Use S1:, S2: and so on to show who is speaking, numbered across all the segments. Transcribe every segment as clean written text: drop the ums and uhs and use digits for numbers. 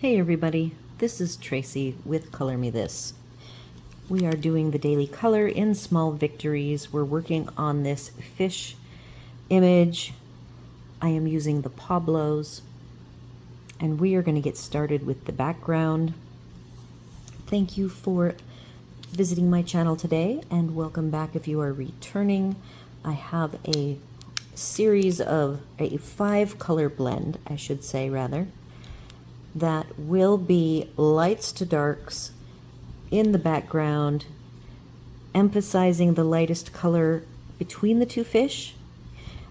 S1: Hey everybody, this is Tracy with Color Me This. We are doing the daily color in Small Victories. We're working on this fish image. I am using the Pablos, and we are going to get started with the background. Thank you for visiting my channel today, and welcome back if you are returning. I have a series of a 5-color blend, I should say rather, that will be lights to darks in the background, emphasizing the lightest color between the two fish.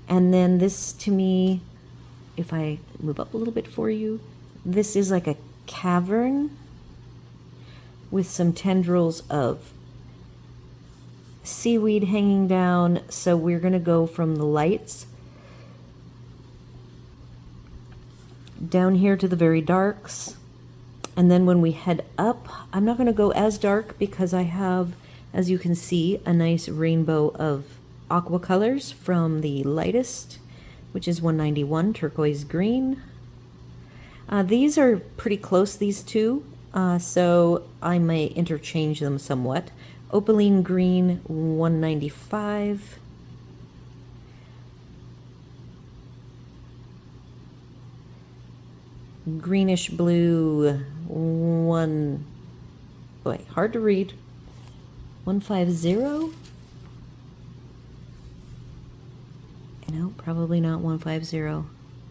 S1: And then this, to me, if I move up a little bit for you, this is like a cavern with some tendrils of seaweed hanging down. So we're going to go from the lights down here to the very darks, and then when we head up, I'm not going to go as dark because I have, as you can see, a nice rainbow of aqua colors from the lightest, which is 191 turquoise green. These are pretty close, these two, so I may interchange them somewhat. Opaline green 195, greenish blue hard to read, 150. No, probably not 150.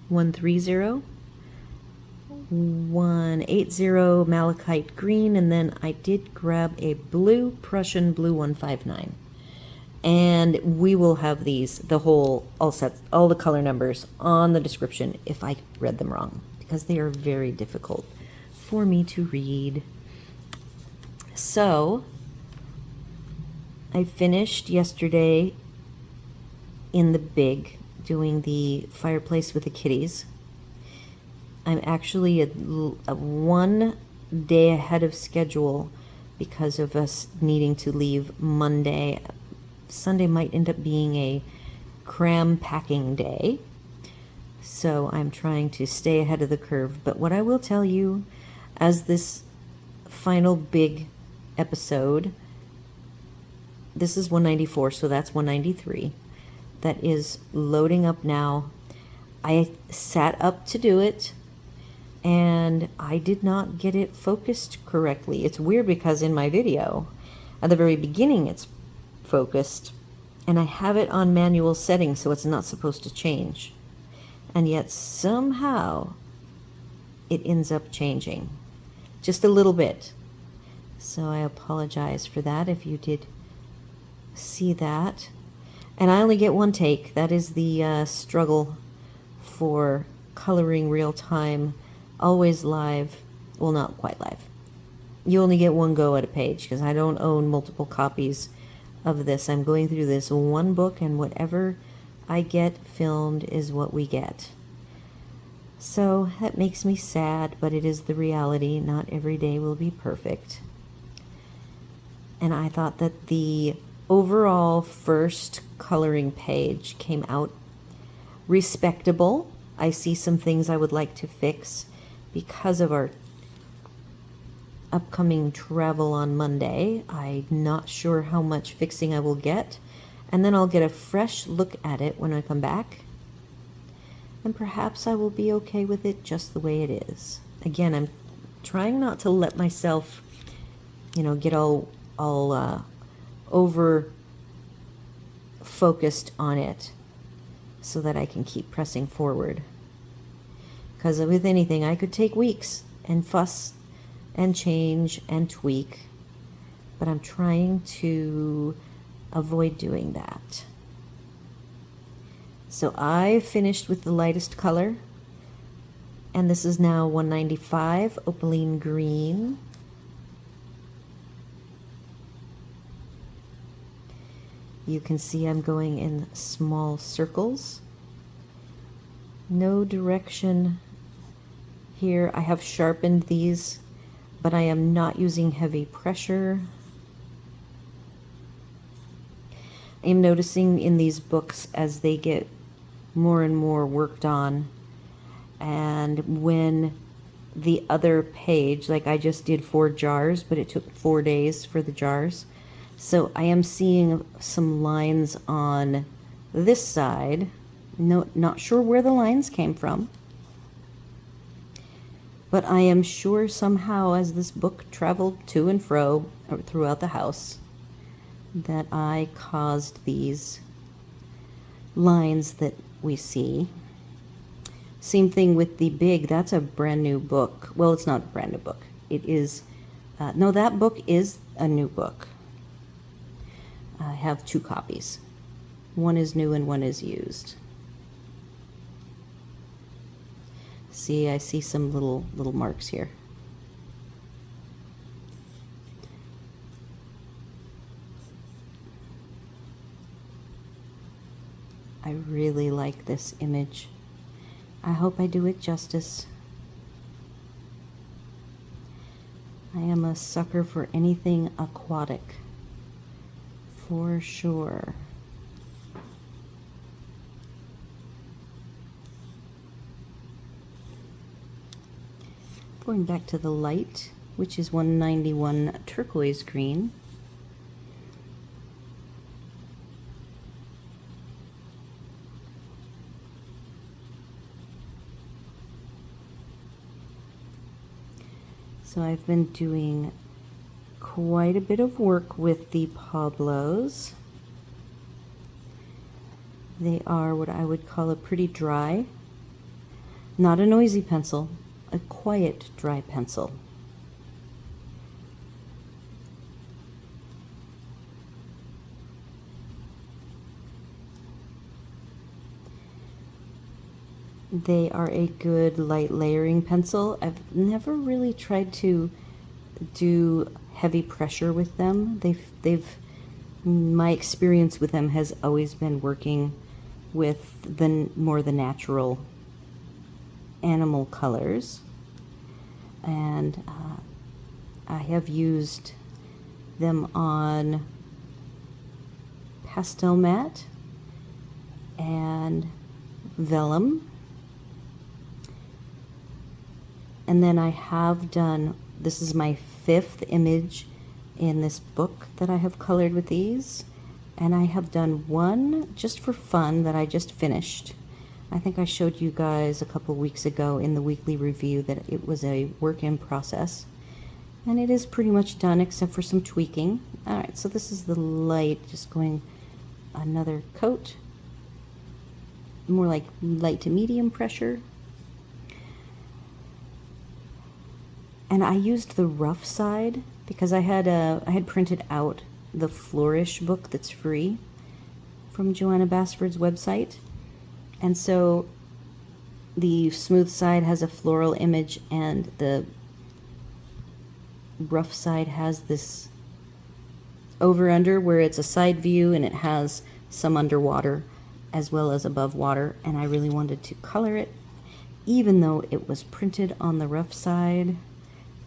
S1: 130, 180 malachite green, and then I did grab a blue Prussian blue 159. And we will have these, all the color numbers on the description if I read them wrong, because they are very difficult for me to read. So I finished yesterday in the big doing the fireplace with the kitties. I'm actually a 1 day ahead of schedule because of us needing to leave Monday. Sunday might end up being a cram packing day, so I'm trying to stay ahead of the curve. But what I will tell you, as this final big episode, this is 194, so that's 193, that is loading up now. I sat up to do it, and I did not get it focused correctly. It's weird because in my video, at the very beginning, it's focused, and I have it on manual settings, so it's not supposed to change. And yet somehow it ends up changing just a little bit. So I apologize for that if you did see that. And I only get one take. That is the struggle for coloring real time, always live. Well, not quite live. You only get one go at a page because I don't own multiple copies of this. I'm going through this one book, and whatever I get filmed is what we get. So that makes me sad, but it is the reality. Not every day will be perfect. And I thought that the overall first coloring page came out respectable. I see some things I would like to fix because of our upcoming travel on Monday. I'm not sure how much fixing I will get, and then I'll get a fresh look at it when I come back, and perhaps I will be okay with it just the way it is. Again, I'm trying not to let myself, get all over focused on it, so that I can keep pressing forward. Because with anything, I could take weeks and fuss and change and tweak, but I'm trying to avoid doing that. So I finished with the lightest color, and this is now 195 opaline green. You can see I'm going in small circles. No direction here. I have sharpened these, but I am not using heavy pressure. I am noticing in these books, as they get more and more worked on, and when the other page. Like I just did 4 jars, but it took 4 days for the jars. So I am seeing some lines on this side. No, not sure where the lines came from, but I am sure somehow as this book traveled to and fro throughout the house that I caused these lines that we see. Same thing with the big, that's a brand new book. Well, it's not a brand new book. It is, no, that book is a new book. I have 2 copies. One is new and one is used. See, I see some little marks here. I really like this image. I hope I do it justice. I am a sucker for anything aquatic, for sure. Going back to the light, which is 191 turquoise green. So I've been doing quite a bit of work with the Pablos. They are what I would call a pretty dry, not a noisy pencil, a quiet dry pencil. They are a good light layering pencil. I've never really tried to do heavy pressure with them. My experience with them has always been working with the natural animal colors, and I have used them on pastel matte and vellum. And then I have done, this is my 5th image in this book that I have colored with these. And I have done one just for fun that I just finished. I think I showed you guys a couple weeks ago in the weekly review that it was a work in process. And it is pretty much done except for some tweaking. All right, so this is the light, just going another coat. More like light to medium pressure. And I used the rough side because I had printed out the Flourish book that's free from Johanna Basford's website. And so the smooth side has a floral image and the rough side has this over under where it's a side view and it has some underwater as well as above water. And I really wanted to color it even though it was printed on the rough side.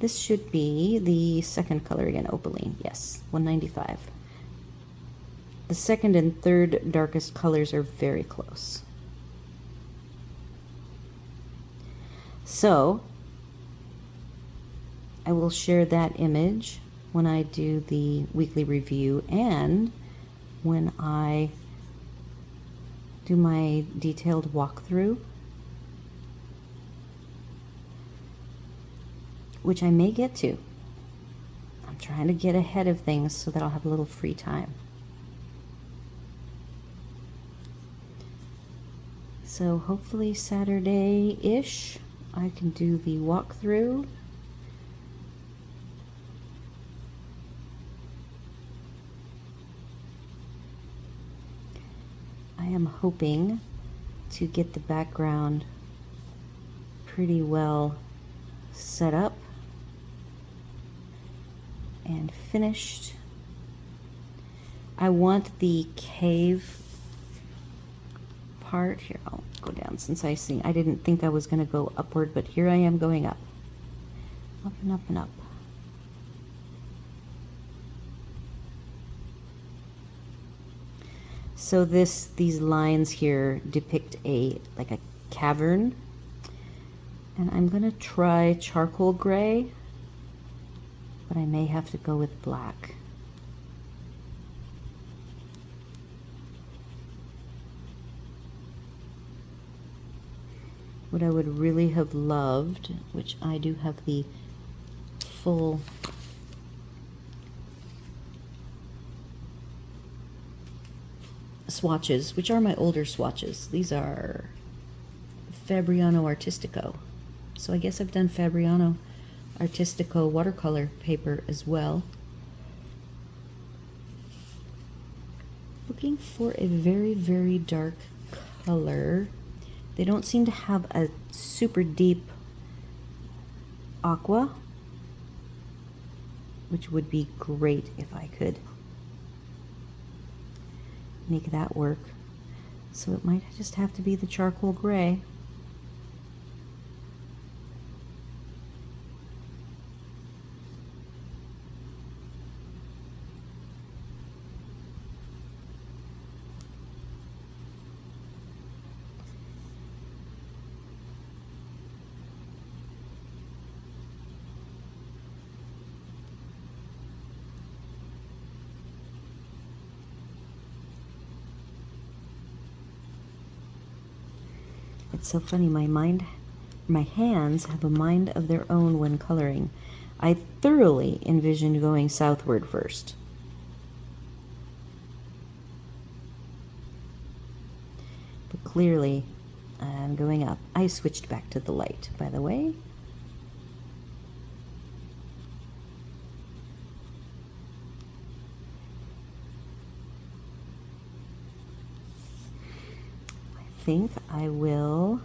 S1: This should be the second color again, opaline. Yes, 195. The second and third darkest colors are very close. So I will share that image when I do the weekly review and when I do my detailed walkthrough, which I may get to. I'm trying to get ahead of things so that I'll have a little free time. So hopefully Saturday-ish I can do the walkthrough. I am hoping to get the background pretty well set up and finished. I want the cave part here. I'll go down since I didn't think I was going to go upward, but here I am going up. Up and up and up. So these lines here depict like a cavern, And I'm going to try charcoal gray, but I may have to go with black. What I would really have loved, which I do have the full swatches, which are my older swatches. These are Fabriano Artistico. So I guess I've done Fabriano Artistico watercolor paper as well. Looking for a very, very dark color. They don't seem to have a super deep aqua, which would be great if I could make that work. So it might just have to be the charcoal gray. It's so funny, my hands have a mind of their own when coloring. I thoroughly envisioned going southward first. But clearly, I'm going up. I switched back to the light, by the way. I think I will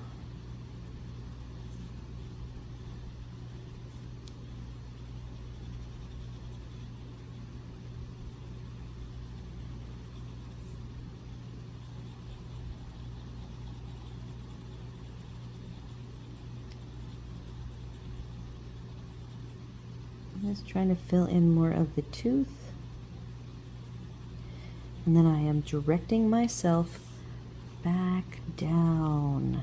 S1: I'm just trying to fill in more of the tooth, and then I am directing myself back down.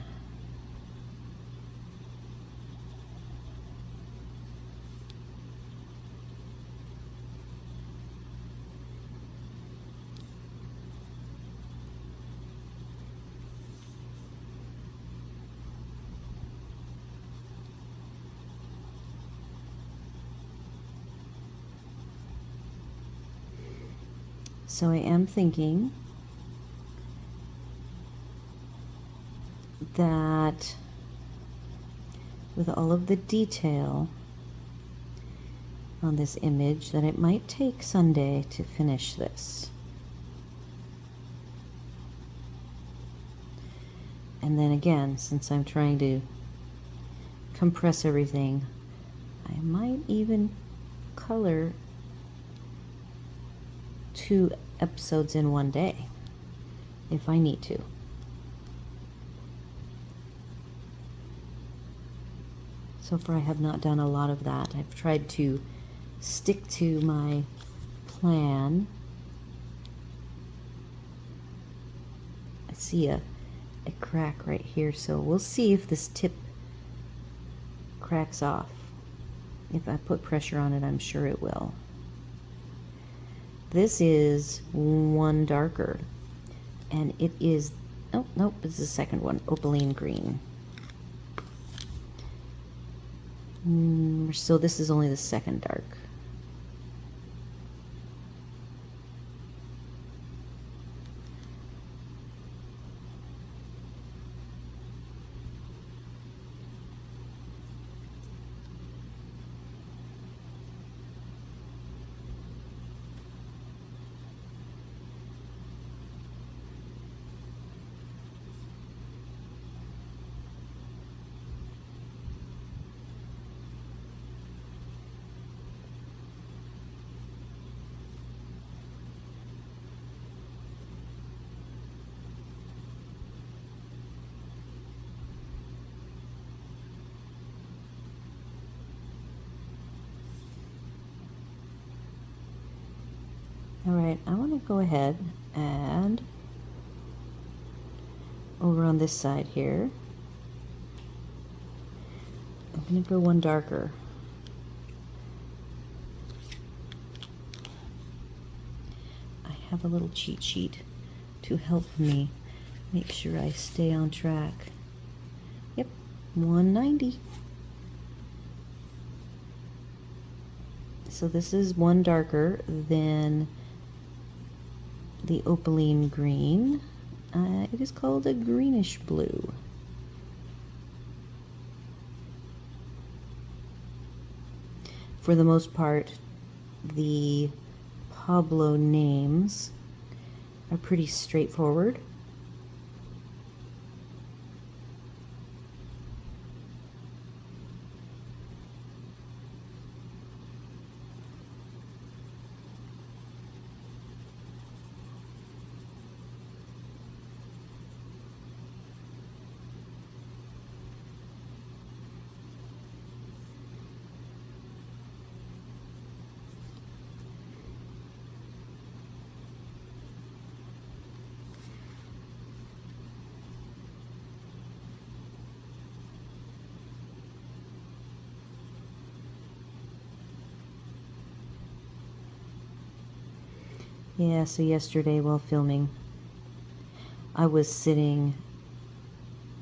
S1: So I am thinking that with all of the detail on this image, that it might take Sunday to finish this. And then again, since I'm trying to compress everything, I might even color 2 episodes in one day if I need to. So far I have not done a lot of that. I've tried to stick to my plan. I see a crack right here, so we'll see if this tip cracks off. If I put pressure on it, I'm sure it will. This is one darker, and it is, oh, nope, it's the second one, opaline green. So this is only the second dark. All right, I want to go ahead and over on this side here, I'm going to go one darker. I have a little cheat sheet to help me make sure I stay on track. Yep, 190. So this is one darker than the opaline green. It is called a greenish blue. For the most part, the Pablo names are pretty straightforward. Yeah, so yesterday while filming, I was sitting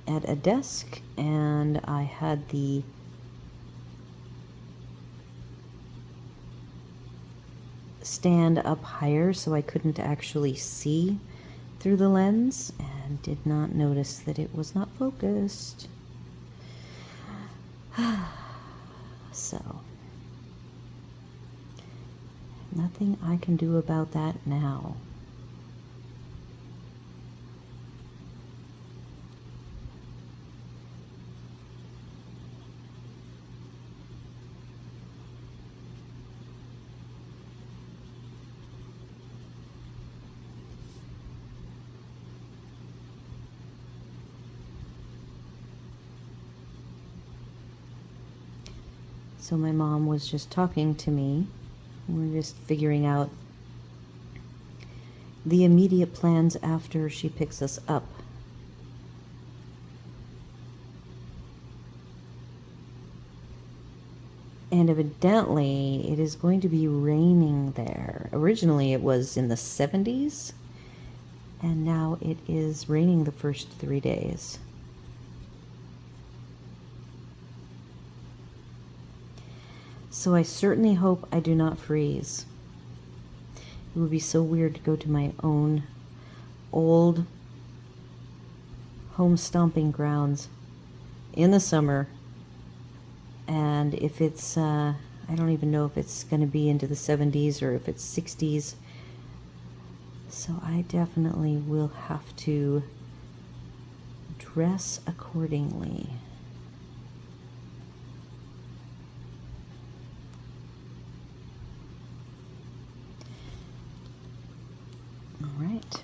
S1: at a desk and I had the stand up higher so I couldn't actually see through the lens and did not notice that it was not focused. So, nothing I can do about that now. So my mom was just talking to me. We're just figuring out the immediate plans after she picks us up. And evidently, it is going to be raining there. Originally, it was in the 70s, and now it is raining the first 3 days. So I certainly hope I do not freeze. It would be so weird to go to my own old home stomping grounds in the summer, and if it's, I don't even know if it's going to be into the 70s or if it's 60s. So I definitely will have to dress accordingly. All right.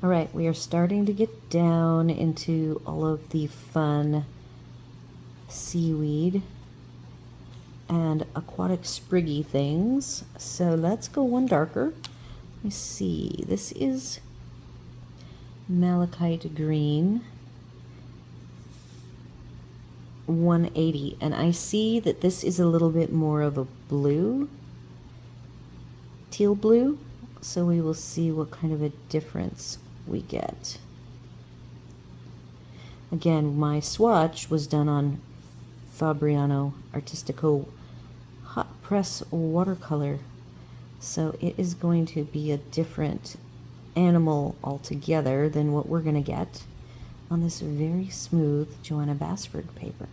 S1: All right, we are starting to get down into all of the fun seaweed and aquatic spriggy things. So let's go one darker. Let me see. This is malachite green, 180, and I see that this is a little bit more of a blue, teal blue. So we will see what kind of a difference we get. Again, my swatch was done on Fabriano Artistico hot press watercolor, so it is going to be a different animal altogether than what we're going to get on this very smooth Johanna Basford paper.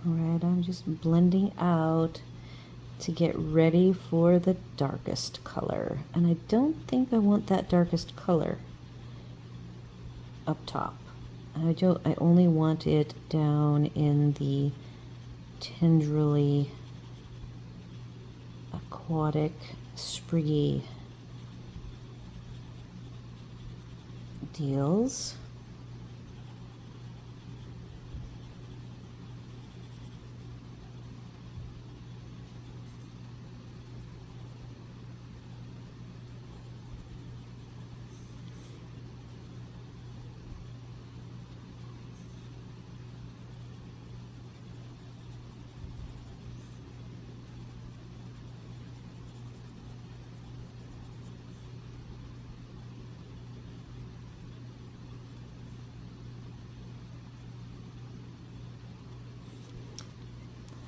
S1: All right, I'm just blending out to get ready for the darkest color. And I don't think I want that darkest color up top. I only want it down in the tendrily aquatic, spriggy deals.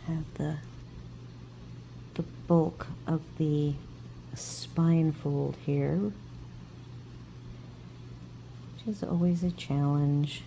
S1: Have the bulk of the spine fold here, which is always a challenge.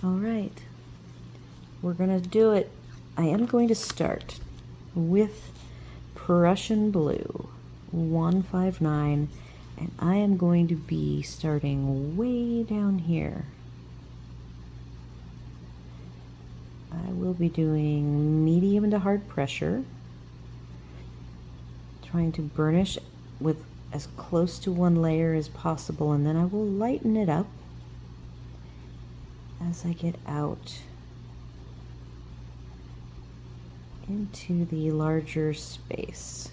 S1: All right, we're gonna do it. I am going to start with Prussian Blue 159, and I am going to be starting way down here. I will be doing medium to hard pressure, trying to burnish with as close to one layer as possible, and then I will lighten it up as I get out into the larger space.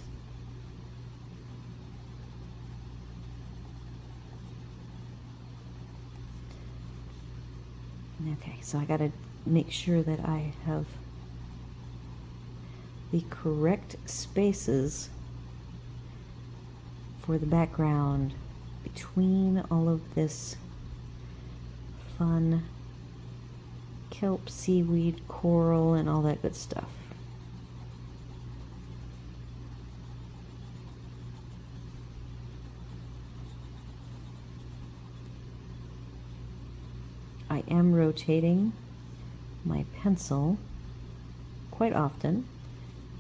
S1: Okay, so I gotta make sure that I have the correct spaces for the background between all of this fun kelp, seaweed, coral, and all that good stuff. I am rotating my pencil quite often.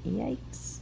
S1: Yikes.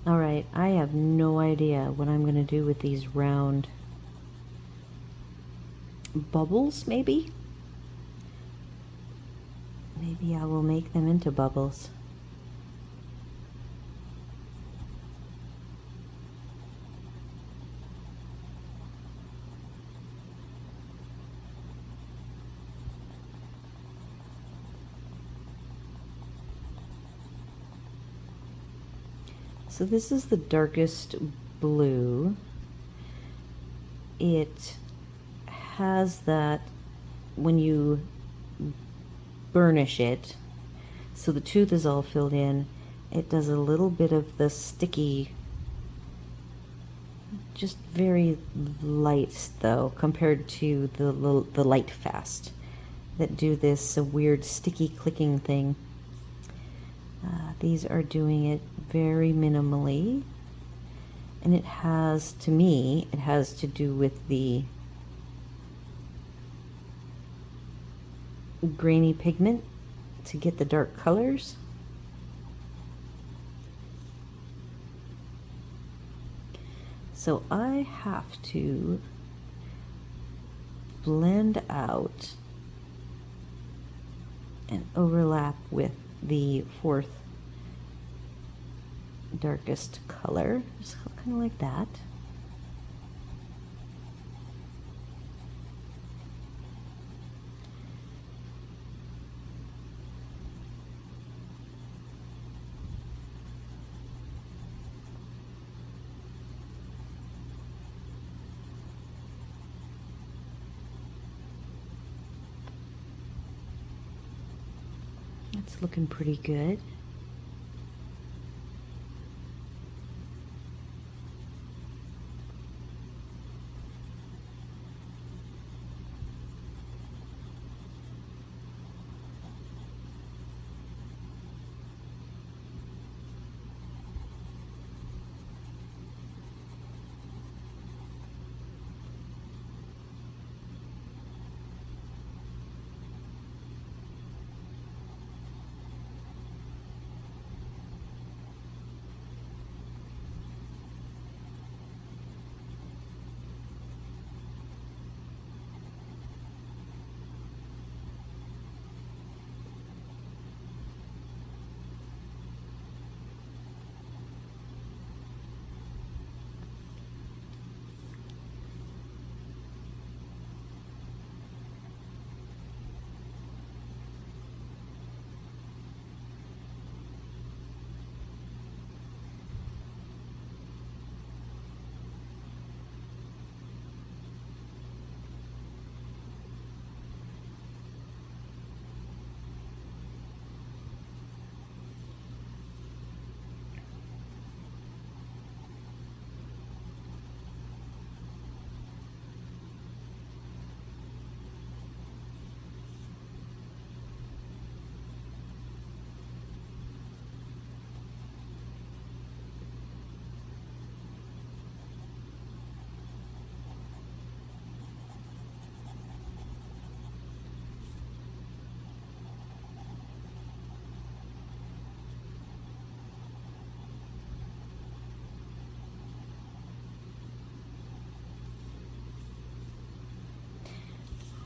S1: All right, I have no idea what I'm going to do with these round bubbles, maybe? Maybe I will make them into bubbles. So this is the darkest blue. It has that when you burnish it, so the tooth is all filled in, it does a little bit of the sticky, just very light though, compared to the light fast that do this weird sticky clicking thing. These are doing it very minimally, and it has, to me, it has to do with the grainy pigment to get the dark colors. So I have to blend out and overlap with the fourth darkest color, just kind of like that. It's looking pretty good.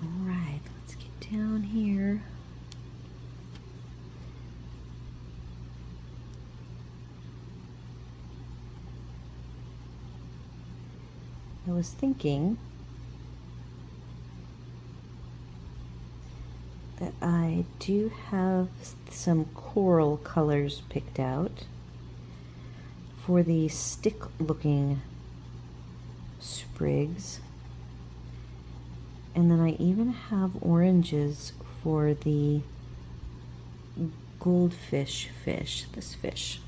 S1: All right, let's get down here. I was thinking that I do have some coral colors picked out for the stick-looking sprigs. And then I even have oranges for the goldfish fish, this fish.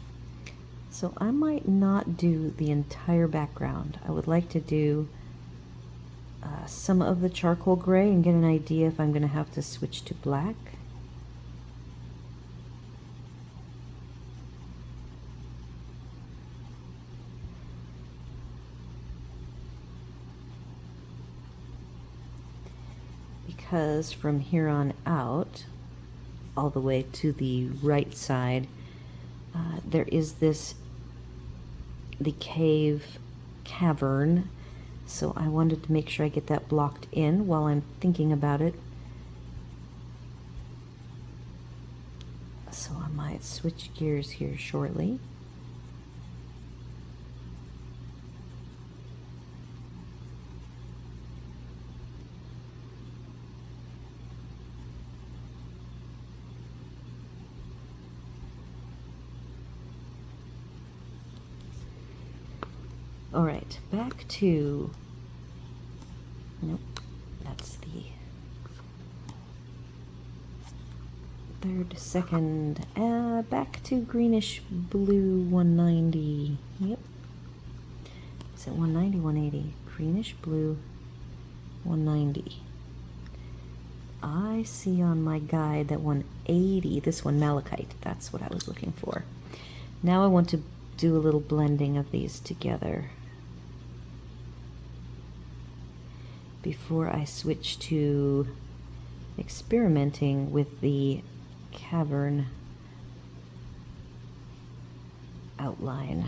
S1: So I might not do the entire background. I would like to do some of the charcoal gray and get an idea if I'm going to have to switch to black. Because from here on out, all the way to the right side, there is the cavern, so I wanted to make sure I get that blocked in while I'm thinking about it. So I might switch gears here shortly. All right, back to, nope, that's the second, back to greenish blue 190, yep. Is it 190, 180? Greenish blue 190. I see on my guide that 180, this one malachite, that's what I was looking for. Now I want to do a little blending of these together before I switch to experimenting with the cavern outline.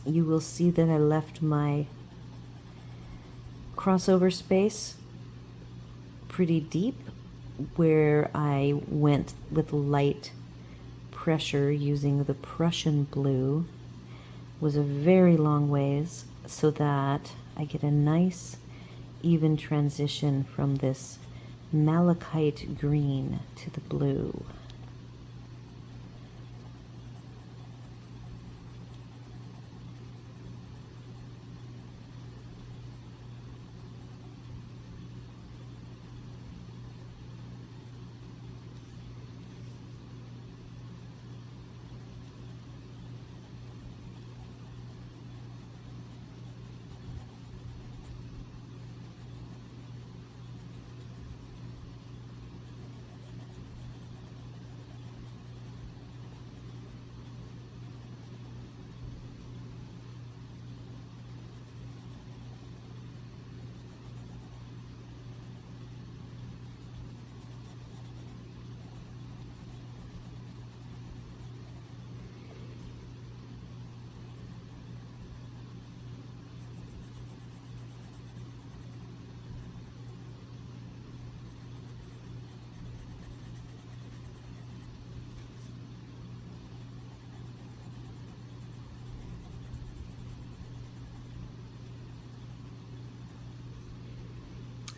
S1: you will see that I left my crossover space pretty deep, where I went with light pressure using the Prussian blue was a very long ways, so that I get a nice even transition from this malachite green to the blue.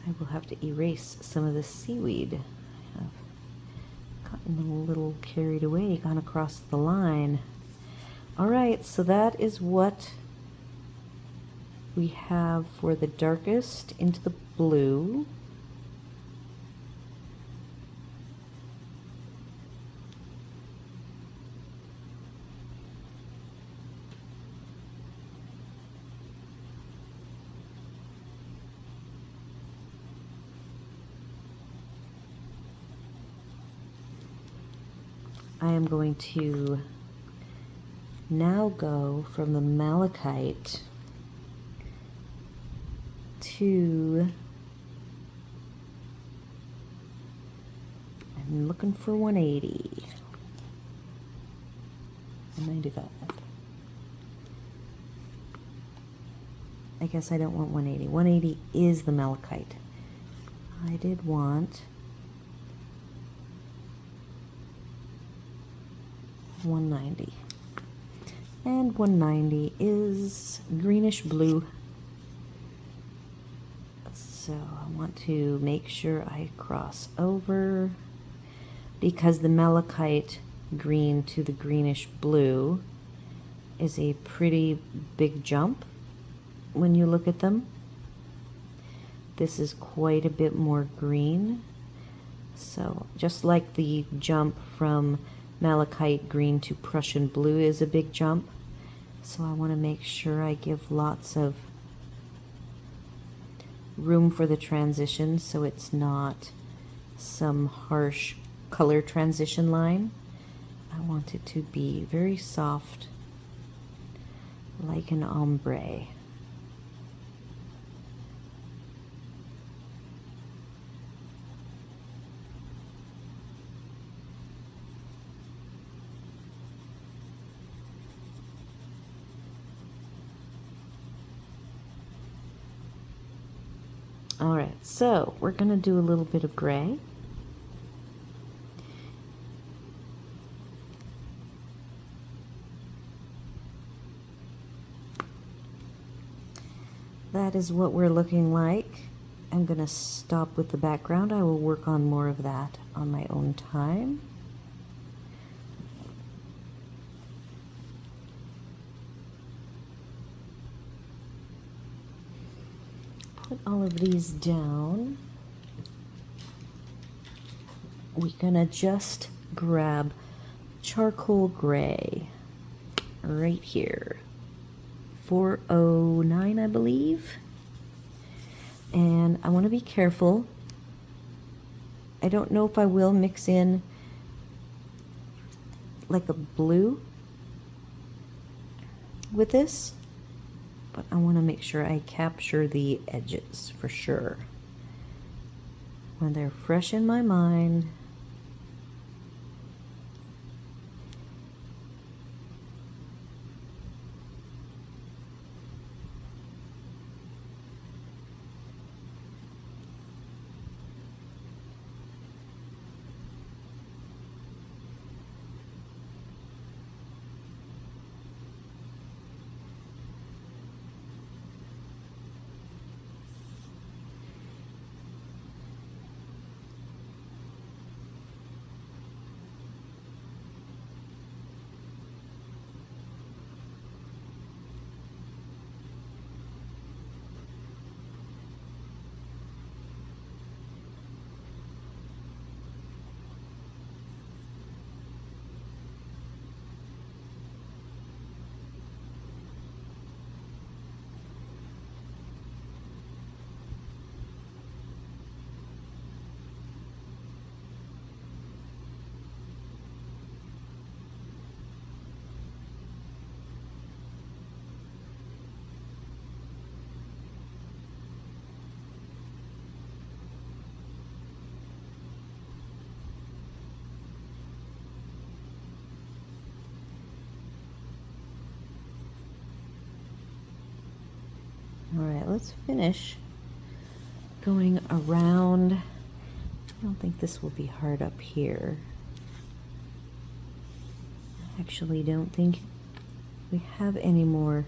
S1: I will have to erase some of the seaweed. I've gotten a little carried away, gone across the line. All right, so that is what we have for the darkest into the blue. I am going to now go from the malachite to, I'm looking for 180. 195. I guess I don't want 180. 180 is the malachite. I did want 190. And 190 is greenish blue. So I want to make sure I cross over, because the malachite green to the greenish blue is a pretty big jump when you look at them. This is quite a bit more green. So just like the jump from malachite green to Prussian blue is a big jump, so I want to make sure I give lots of room for the transition, so it's not some harsh color transition line. I want it to be very soft, like an ombre. All right, so we're going to do a little bit of gray. That is what we're looking like. I'm going to stop with the background. I will work on more of that on my own time. Put all of these down. We're gonna just grab charcoal gray right here, 409 I believe, and I want to be careful. I don't know if I will mix in like a blue with this, but I want to make sure I capture the edges for sure when they're fresh in my mind. All right, let's finish going around. I don't think this will be hard up here. Actually, don't think we have any more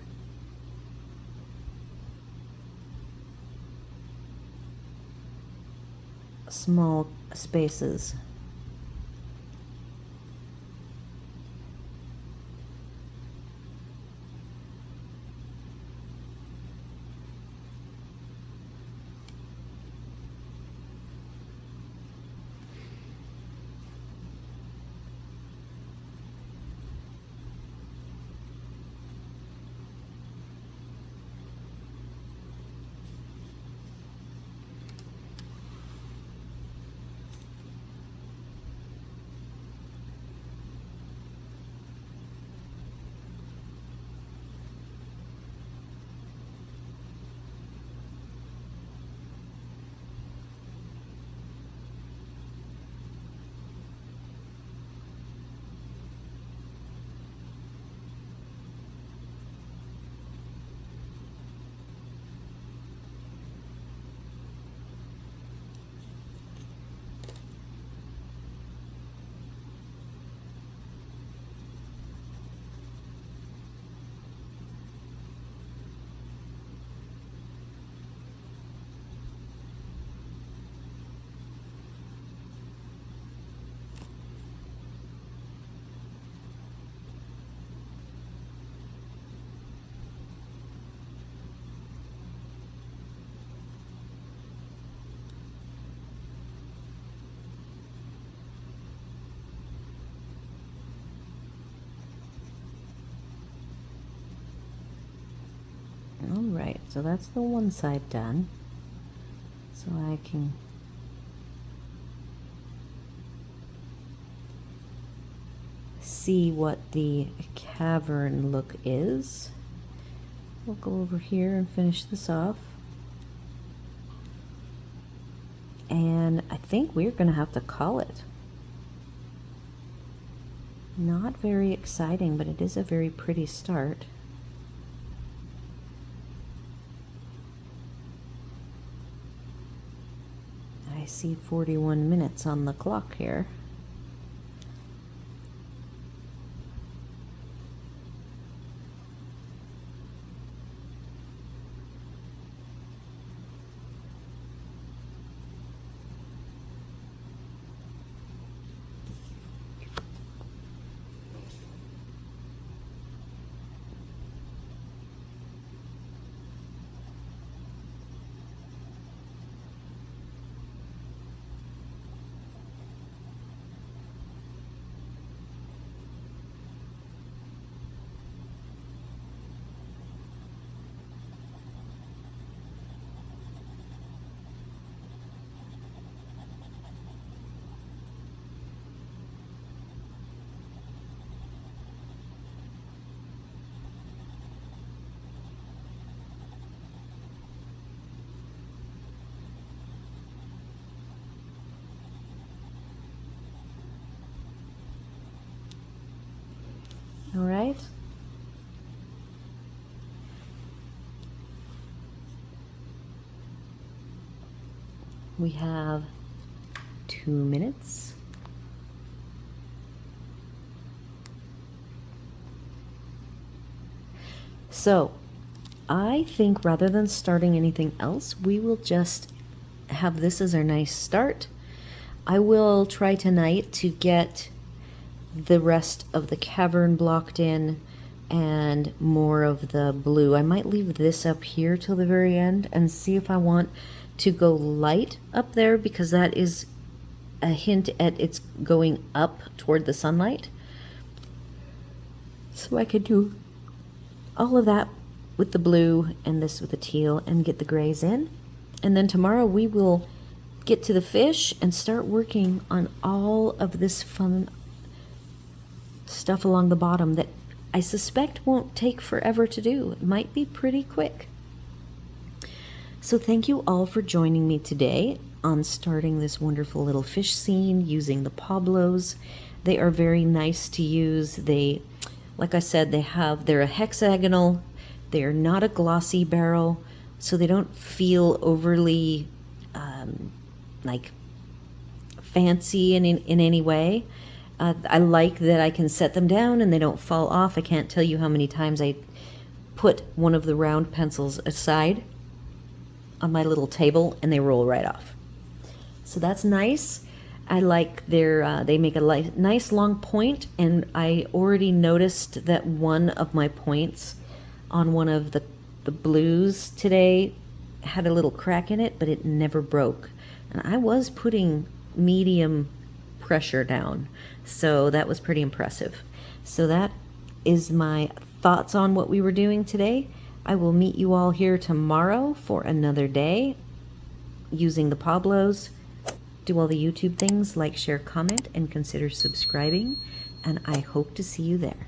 S1: small spaces. All right, so that's the one side done. So I can see what the cavern look is. We'll go over here and finish this off. And I think we're gonna have to call it. Not very exciting, but it is a very pretty start. I see 41 minutes on the clock here. All right. We have 2 minutes. So I think rather than starting anything else, we will just have this as our nice start. I will try tonight to get the rest of the cavern blocked in and more of the blue. I might leave this up here till the very end and see if I want to go light up there, because that is a hint at it's going up toward the sunlight. So I could do all of that with the blue and this with the teal and get the grays in. And then tomorrow we will get to the fish and start working on all of this fun stuff along the bottom that I suspect won't take forever to do. It might be pretty quick. So thank you all for joining me today on starting this wonderful little fish scene using the Pablos. They are very nice to use. They, like I said, they're a hexagonal. They're not a glossy barrel, so they don't feel overly like fancy in any way. I like that I can set them down and they don't fall off. I can't tell you how many times I put one of the round pencils aside on my little table and they roll right off. So that's nice. I like their, they make a nice long point, and I already noticed that one of my points on one of the blues today had a little crack in it, but it never broke. And I was putting medium pressure down, so that was pretty impressive. So that is my thoughts on what we were doing today. I will meet you all here tomorrow for another day using the Pablos. Do all the YouTube things, like, share, comment, and consider subscribing, and I hope to see you there.